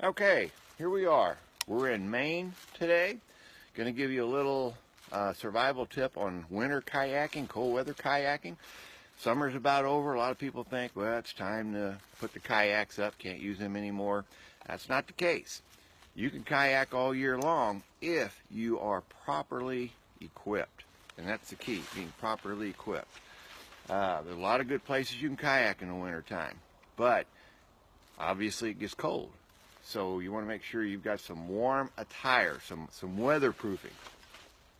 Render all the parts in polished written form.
Okay, here we are. We're in Maine today. Going to give you a little survival tip on winter kayaking, cold weather kayaking. Summer's about over. A lot of people think, well, it's time to put the kayaks up, can't use them anymore. That's not the case. You can kayak all year long if you are properly equipped. And that's the key, being properly equipped. There's a lot of good places you can kayak in the winter time, but obviously it gets cold. So you want to make sure you've got some warm attire, some weatherproofing.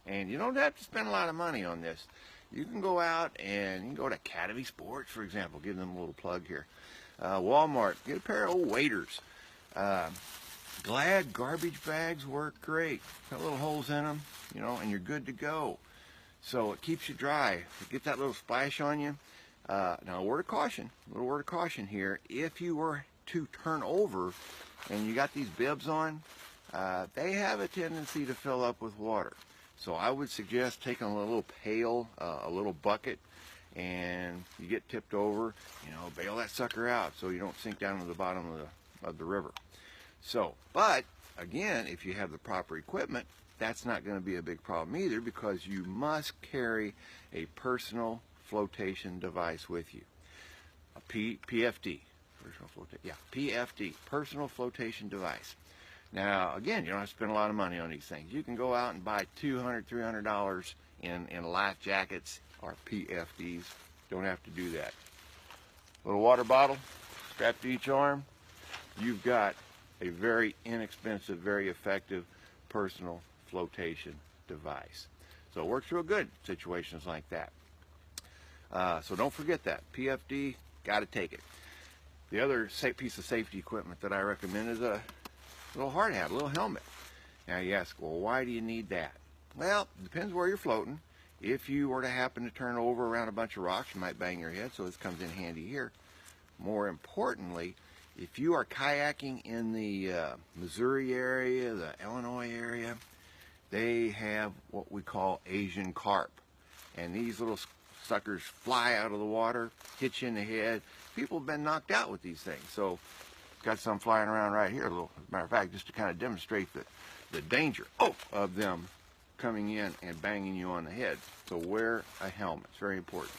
And you don't have to spend a lot of money on this. You can go out and you can go to Academy Sports, for example. Give them a little plug here. Walmart, get a pair of old waders. Glad garbage bags work great. Got little holes in them, you know, and you're good to go. So it keeps you dry. Get that little splash on you. Now a little word of caution here. If you were to turn over and you got these bibs on, they have a tendency to fill up with water. So I would suggest taking a little pail, a little bucket, and you get tipped over, you know, bail that sucker out so you don't sink down to the bottom of the river. So, but again, if you have the proper equipment, that's not going to be a big problem either, because you must carry a personal flotation device with you. A PFD. PFD, personal flotation device. Now, again, you don't have to spend a lot of money on these things. You can go out and buy $200, $300 in life jackets or PFDs. Don't have to do that. Little water bottle strapped to each arm. You've got a very inexpensive, very effective personal flotation device. So it works real good in situations like that. So don't forget that. PFD, got to take it. The other piece of safety equipment that I recommend is a little hard hat, a little helmet. Now you ask, well, why do you need that? Well, it depends where you're floating. If you were to happen to turn over around a bunch of rocks, you might bang your head, so this comes in handy here. More importantly, if you are kayaking in the Missouri area, the Illinois area, they have what we call Asian carp. And these little suckers fly out of the water, hit you in the head. People have been knocked out with these things. So got some flying around right here, as a matter of fact, just to kind of demonstrate the danger of them coming in and banging you on the head. So wear a helmet. It's very important.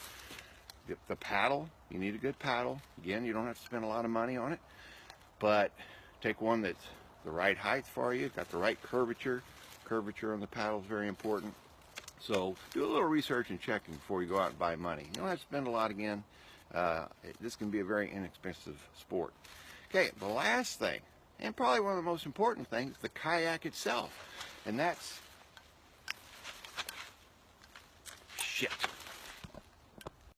The paddle, you need a good paddle. Again, you don't have to spend a lot of money on it, but take one that's the right height for you, got the right curvature. Curvature on the paddle is very important. So do a little research and checking before you go out and buy money. You don't have to spend a lot again. This can be a very inexpensive sport. Okay, the last thing, and probably one of the most important things, the kayak itself. And that's shit.